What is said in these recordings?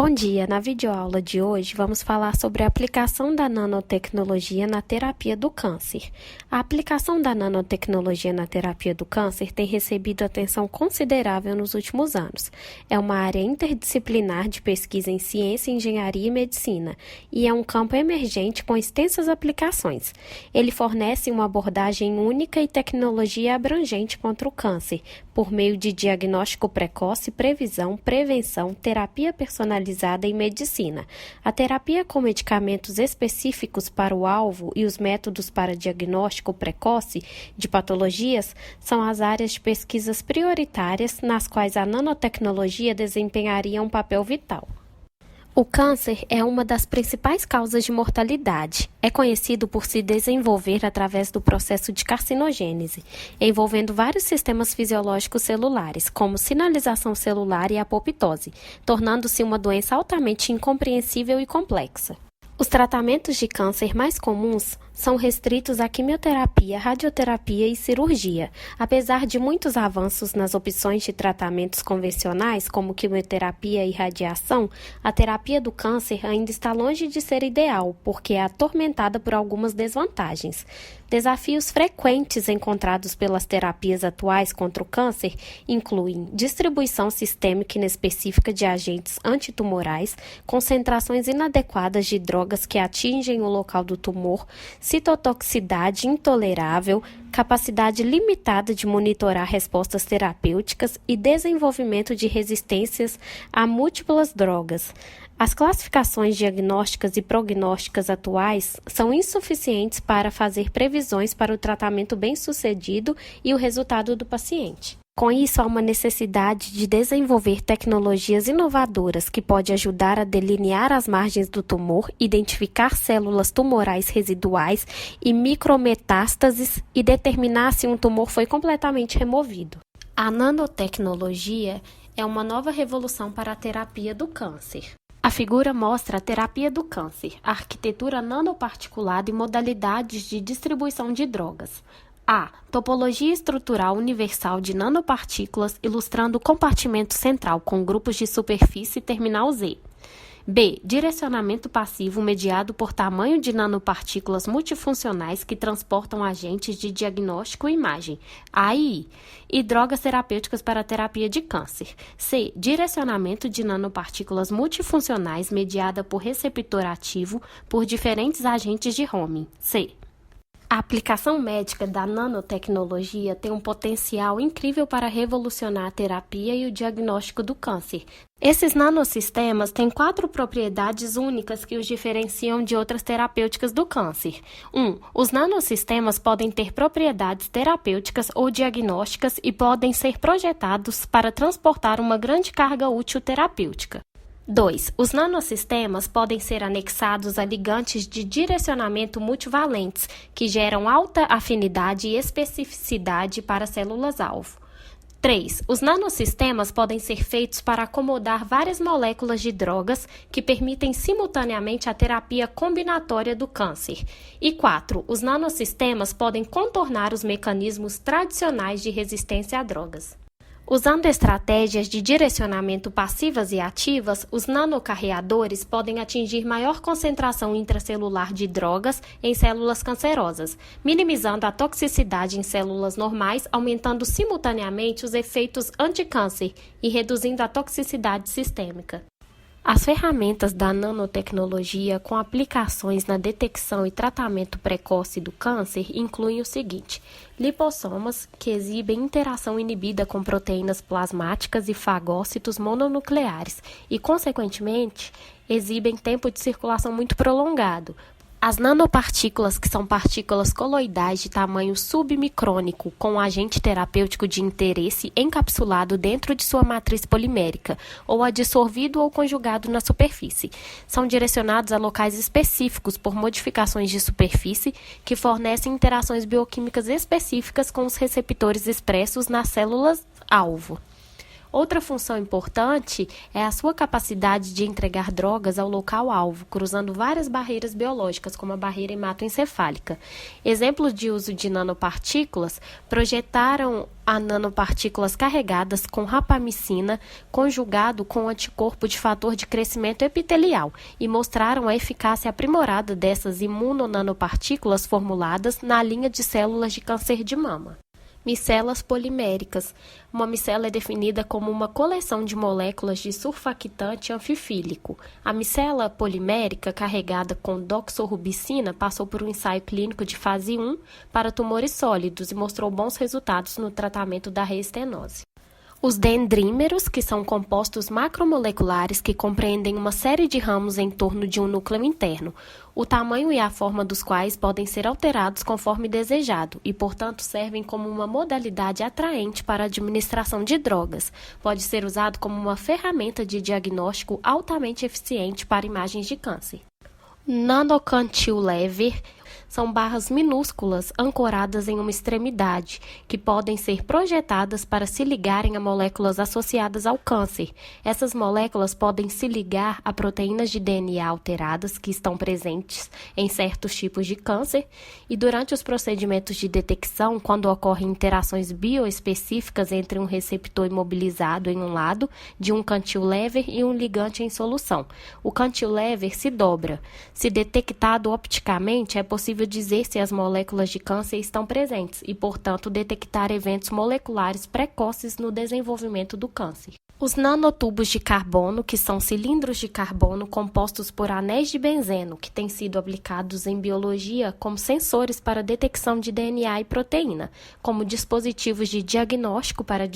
Bom dia! Na videoaula de hoje, vamos falar sobre a aplicação da nanotecnologia na terapia do câncer. A aplicação da nanotecnologia na terapia do câncer tem recebido atenção considerável nos últimos anos. É uma área interdisciplinar de pesquisa em ciência, engenharia e medicina, e é um campo emergente com extensas aplicações. Ele fornece uma abordagem única e tecnologia abrangente contra o câncer, por meio de diagnóstico precoce, previsão, prevenção, terapia personalizada e medicina. A terapia com medicamentos específicos para o alvo e os métodos para diagnóstico precoce de patologias são as áreas de pesquisas prioritárias nas quais a nanotecnologia desempenharia um papel vital. O câncer é uma das principais causas de mortalidade. É conhecido por se desenvolver através do processo de carcinogênese, envolvendo vários sistemas fisiológicos celulares, como sinalização celular e apoptose, tornando-se uma doença altamente incompreensível e complexa. Os tratamentos de câncer mais comuns são restritos à quimioterapia, radioterapia e cirurgia. Apesar de muitos avanços nas opções de tratamentos convencionais, como quimioterapia e radiação, a terapia do câncer ainda está longe de ser ideal, porque é atormentada por algumas desvantagens. Desafios frequentes encontrados pelas terapias atuais contra o câncer incluem distribuição sistêmica inespecífica de agentes antitumorais, concentrações inadequadas de drogas que atingem o local do tumor, citotoxicidade intolerável, capacidade limitada de monitorar respostas terapêuticas e desenvolvimento de resistências a múltiplas drogas. As classificações diagnósticas e prognósticas atuais são insuficientes para fazer previsões para o tratamento bem-sucedido e o resultado do paciente. Com isso, há uma necessidade de desenvolver tecnologias inovadoras que podem ajudar a delinear as margens do tumor, identificar células tumorais residuais e micrometástases e determinar se um tumor foi completamente removido. A nanotecnologia é uma nova revolução para a terapia do câncer. A figura mostra a terapia do câncer, a arquitetura nanoparticulada e modalidades de distribuição de drogas. A. Topologia estrutural universal de nanopartículas, ilustrando o compartimento central com grupos de superfície terminal Z. B. Direcionamento passivo mediado por tamanho de nanopartículas multifuncionais que transportam agentes de diagnóstico e imagem, A e I, e drogas terapêuticas para a terapia de câncer. C. Direcionamento de nanopartículas multifuncionais mediada por receptor ativo por diferentes agentes de homing, C. A aplicação médica da nanotecnologia tem um potencial incrível para revolucionar a terapia e o diagnóstico do câncer. Esses nanosistemas têm 4 propriedades únicas que os diferenciam de outras terapêuticas do câncer. 1. Os nanosistemas podem ter propriedades terapêuticas ou diagnósticas e podem ser projetados para transportar uma grande carga útil terapêutica. 2. Os nanosistemas podem ser anexados a ligantes de direcionamento multivalentes, que geram alta afinidade e especificidade para células-alvo. 3. Os nanosistemas podem ser feitos para acomodar várias moléculas de drogas que permitem simultaneamente a terapia combinatória do câncer. E 4. Os nanosistemas podem contornar os mecanismos tradicionais de resistência a drogas. Usando estratégias de direcionamento passivas e ativas, os nanocarreadores podem atingir maior concentração intracelular de drogas em células cancerosas, minimizando a toxicidade em células normais, aumentando simultaneamente os efeitos anticâncer e reduzindo a toxicidade sistêmica. As ferramentas da nanotecnologia com aplicações na detecção e tratamento precoce do câncer incluem o seguinte: lipossomas, que exibem interação inibida com proteínas plasmáticas e fagócitos mononucleares e, consequentemente, exibem tempo de circulação muito prolongado. As nanopartículas, que são partículas coloidais de tamanho submicrônico com agente terapêutico de interesse encapsulado dentro de sua matriz polimérica ou adsorvido ou conjugado na superfície, são direcionados a locais específicos por modificações de superfície que fornecem interações bioquímicas específicas com os receptores expressos nas células-alvo. Outra função importante é a sua capacidade de entregar drogas ao local-alvo, cruzando várias barreiras biológicas, como a barreira hematoencefálica. Exemplos de uso de nanopartículas projetaram a nanopartículas carregadas com rapamicina conjugado com o anticorpo de fator de crescimento epitelial e mostraram a eficácia aprimorada dessas imunonanopartículas formuladas na linha de células de câncer de mama. Micelas poliméricas. Uma micela é definida como uma coleção de moléculas de surfactante anfifílico. A micela polimérica carregada com doxorubicina passou por um ensaio clínico de fase 1 para tumores sólidos e mostrou bons resultados no tratamento da reestenose. Os dendrímeros, que são compostos macromoleculares que compreendem uma série de ramos em torno de um núcleo interno, o tamanho e a forma dos quais podem ser alterados conforme desejado e, portanto, servem como uma modalidade atraente para a administração de drogas. Pode ser usado como uma ferramenta de diagnóstico altamente eficiente para imagens de câncer. Nanocantilever são barras minúsculas ancoradas em uma extremidade, que podem ser projetadas para se ligarem a moléculas associadas ao câncer. Essas moléculas podem se ligar a proteínas de DNA alteradas que estão presentes em certos tipos de câncer, e durante os procedimentos de detecção, quando ocorrem interações bioespecíficas entre um receptor imobilizado em um lado de um cantilever e um ligante em solução, o cantilever se dobra. Se detectado opticamente, é possível dizer se as moléculas de câncer estão presentes e, portanto, detectar eventos moleculares precoces no desenvolvimento do câncer. Os nanotubos de carbono, que são cilindros de carbono compostos por anéis de benzeno, que têm sido aplicados em biologia como sensores para detecção de DNA e proteína, como dispositivos de diagnóstico para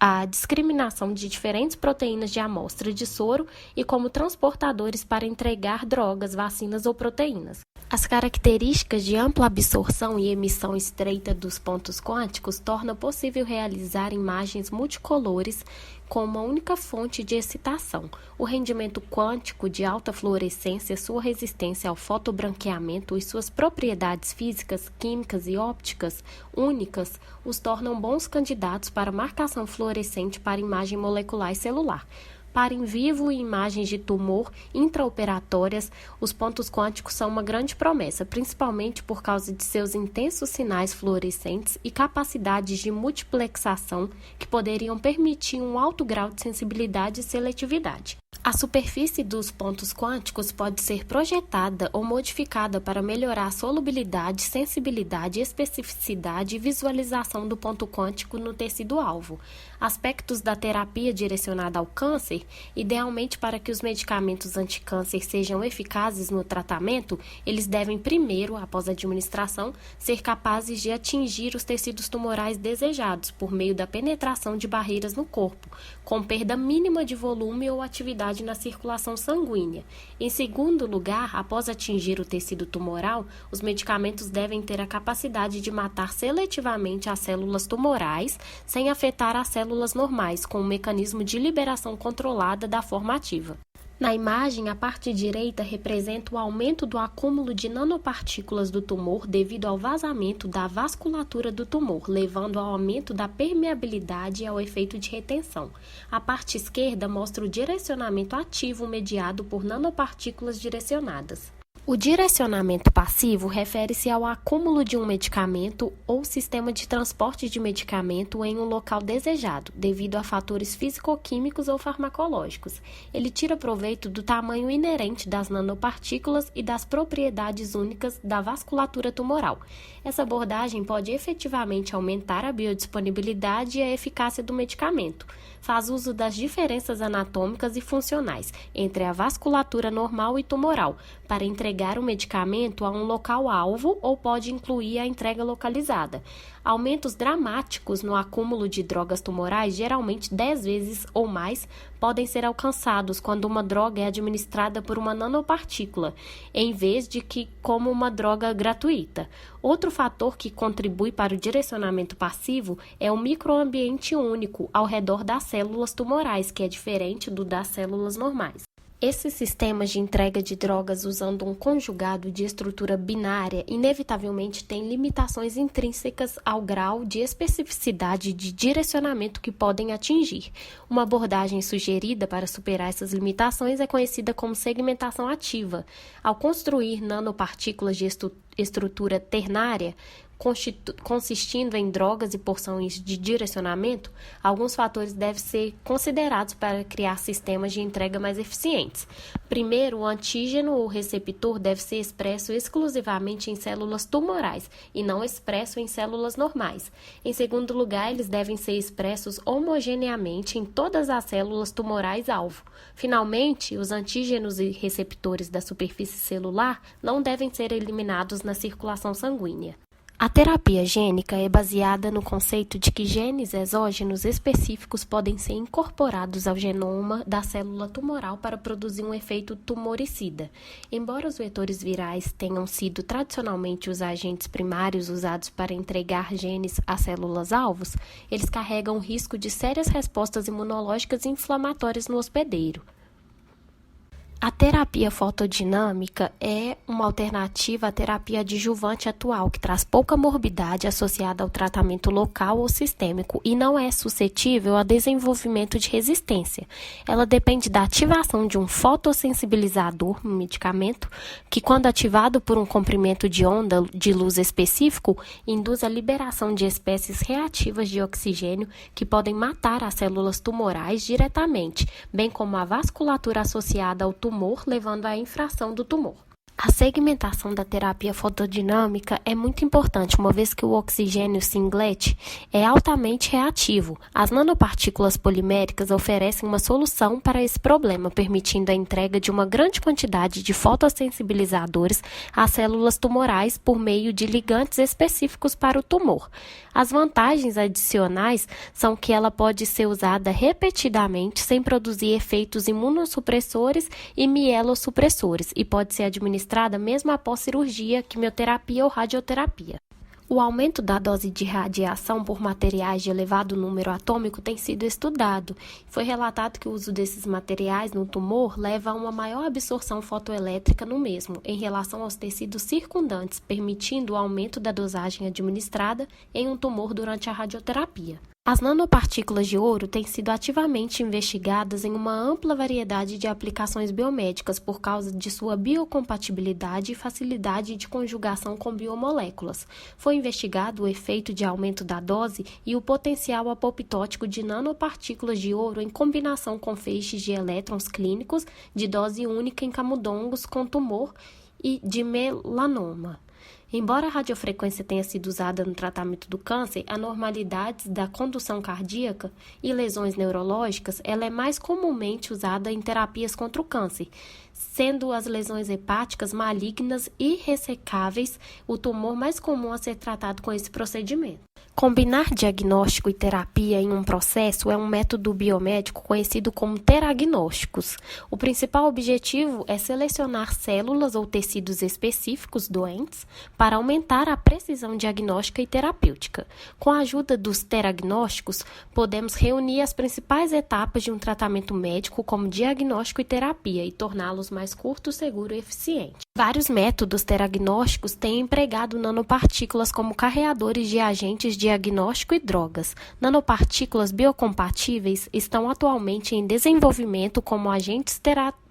a discriminação de diferentes proteínas de amostra de soro e como transportadores para entregar drogas, vacinas ou proteínas. As características de ampla absorção e emissão estreita dos pontos quânticos tornam possível realizar imagens multicolores com uma única fonte de excitação. O rendimento quântico de alta fluorescência, sua resistência ao fotobranqueamento e suas propriedades físicas, químicas e ópticas únicas os tornam bons candidatos para marcação fluorescente para imagem molecular e celular. Para in vivo e imagens de tumor intraoperatórias, os pontos quânticos são uma grande promessa, principalmente por causa de seus intensos sinais fluorescentes e capacidades de multiplexação que poderiam permitir um alto grau de sensibilidade e seletividade. A superfície dos pontos quânticos pode ser projetada ou modificada para melhorar a solubilidade, sensibilidade, especificidade e visualização do ponto quântico no tecido-alvo. Aspectos da terapia direcionada ao câncer, idealmente para que os medicamentos anticâncer sejam eficazes no tratamento, eles devem primeiro, após a administração, ser capazes de atingir os tecidos tumorais desejados por meio da penetração de barreiras no corpo, com perda mínima de volume ou atividade na circulação sanguínea. Em segundo lugar, após atingir o tecido tumoral, os medicamentos devem ter a capacidade de matar seletivamente as células tumorais sem afetar as células normais, com um mecanismo de liberação controlada da forma ativa. Na imagem, a parte direita representa o aumento do acúmulo de nanopartículas do tumor devido ao vazamento da vasculatura do tumor, levando ao aumento da permeabilidade e ao efeito de retenção. A parte esquerda mostra o direcionamento ativo mediado por nanopartículas direcionadas. O direcionamento passivo refere-se ao acúmulo de um medicamento ou sistema de transporte de medicamento em um local desejado, devido a fatores físico-químicos ou farmacológicos. Ele tira proveito do tamanho inerente das nanopartículas e das propriedades únicas da vasculatura tumoral. Essa abordagem pode efetivamente aumentar a biodisponibilidade e a eficácia do medicamento. Faz uso das diferenças anatômicas e funcionais entre a vasculatura normal e tumoral para entregar o medicamento a um local-alvo ou pode incluir a entrega localizada. Aumentos dramáticos no acúmulo de drogas tumorais, geralmente 10 vezes ou mais, podem ser alcançados quando uma droga é administrada por uma nanopartícula, em vez de que como uma droga gratuita. Outro fator que contribui para o direcionamento passivo é o microambiente único ao redor das células tumorais, que é diferente do das células normais. Esses sistemas de entrega de drogas usando um conjugado de estrutura binária inevitavelmente têm limitações intrínsecas ao grau de especificidade de direcionamento que podem atingir. Uma abordagem sugerida para superar essas limitações é conhecida como segmentação ativa. Ao construir nanopartículas de estrutura ternária, consistindo em drogas e porções de direcionamento, alguns fatores devem ser considerados para criar sistemas de entrega mais eficientes. Primeiro, o antígeno ou receptor deve ser expresso exclusivamente em células tumorais e não expresso em células normais. Em segundo lugar, eles devem ser expressos homogeneamente em todas as células tumorais-alvo. Finalmente, os antígenos e receptores da superfície celular não devem ser eliminados na circulação sanguínea. A terapia gênica é baseada no conceito de que genes exógenos específicos podem ser incorporados ao genoma da célula tumoral para produzir um efeito tumoricida. Embora os vetores virais tenham sido tradicionalmente os agentes primários usados para entregar genes às células-alvos, eles carregam o risco de sérias respostas imunológicas e inflamatórias no hospedeiro. A terapia fotodinâmica é uma alternativa à terapia adjuvante atual, que traz pouca morbidade associada ao tratamento local ou sistêmico e não é suscetível a desenvolvimento de resistência. Ela depende da ativação de um fotossensibilizador, um medicamento, que, quando ativado por um comprimento de onda de luz específico, induz a liberação de espécies reativas de oxigênio que podem matar as células tumorais diretamente, bem como a vasculatura associada ao tumor, levando à infração do tumor. A segmentação da terapia fotodinâmica é muito importante, uma vez que o oxigênio singlet é altamente reativo. As nanopartículas poliméricas oferecem uma solução para esse problema, permitindo a entrega de uma grande quantidade de fotossensibilizadores às células tumorais por meio de ligantes específicos para o tumor. As vantagens adicionais são que ela pode ser usada repetidamente sem produzir efeitos imunossupressores e mielossupressores e pode ser administrada mesmo após cirurgia, quimioterapia ou radioterapia. O aumento da dose de radiação por materiais de elevado número atômico tem sido estudado. Foi relatado que o uso desses materiais no tumor leva a uma maior absorção fotoelétrica no mesmo, em relação aos tecidos circundantes, permitindo o aumento da dosagem administrada em um tumor durante a radioterapia. As nanopartículas de ouro têm sido ativamente investigadas em uma ampla variedade de aplicações biomédicas por causa de sua biocompatibilidade e facilidade de conjugação com biomoléculas. Foi investigado o efeito de aumento da dose e o potencial apoptótico de nanopartículas de ouro em combinação com feixes de elétrons clínicos de dose única em camundongos com tumor e de melanoma. Embora a radiofrequência tenha sido usada no tratamento do câncer, anormalidades da condução cardíaca e lesões neurológicas, ela é mais comumente usada em terapias contra o câncer, sendo as lesões hepáticas malignas e ressecáveis o tumor mais comum a ser tratado com esse procedimento. Combinar diagnóstico e terapia em um processo é um método biomédico conhecido como teragnósticos. O principal objetivo é selecionar células ou tecidos específicos doentes para aumentar a precisão diagnóstica e terapêutica. Com a ajuda dos teragnósticos, podemos reunir as principais etapas de um tratamento médico como diagnóstico e terapia e torná-los mais curto, seguro e eficiente. Vários métodos teragnósticos têm empregado nanopartículas como carreadores de agentes diagnóstico e drogas. Nanopartículas biocompatíveis estão atualmente em desenvolvimento como agentes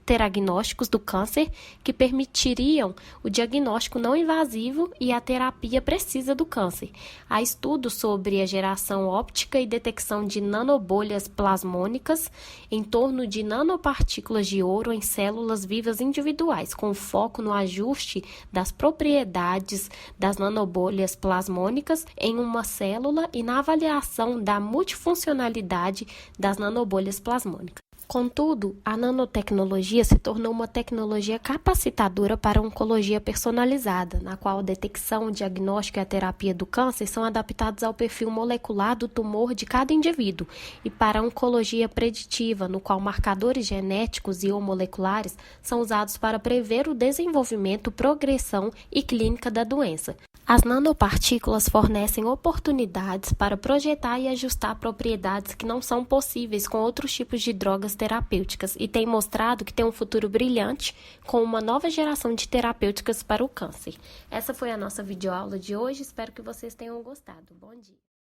teragnósticos do câncer que permitiriam o diagnóstico não invasivo e a terapia precisa do câncer. Há estudos sobre a geração óptica e detecção de nanobolhas plasmônicas em torno de nanopartículas de ouro em células vivas individuais, com foco no ajuste das propriedades das nanobolhas plasmônicas em uma célula e na avaliação da multifuncionalidade das nanobolhas plasmônicas. Contudo, a nanotecnologia se tornou uma tecnologia capacitadora para a oncologia personalizada, na qual a detecção, o diagnóstico e a terapia do câncer são adaptados ao perfil molecular do tumor de cada indivíduo, e para a oncologia preditiva, no qual marcadores genéticos e ou moleculares são usados para prever o desenvolvimento, progressão e clínica da doença. As nanopartículas fornecem oportunidades para projetar e ajustar propriedades que não são possíveis com outros tipos de drogas terapêuticas e tem mostrado que tem um futuro brilhante com uma nova geração de terapêuticas para o câncer. Essa foi a nossa videoaula de hoje, espero que vocês tenham gostado. Bom dia!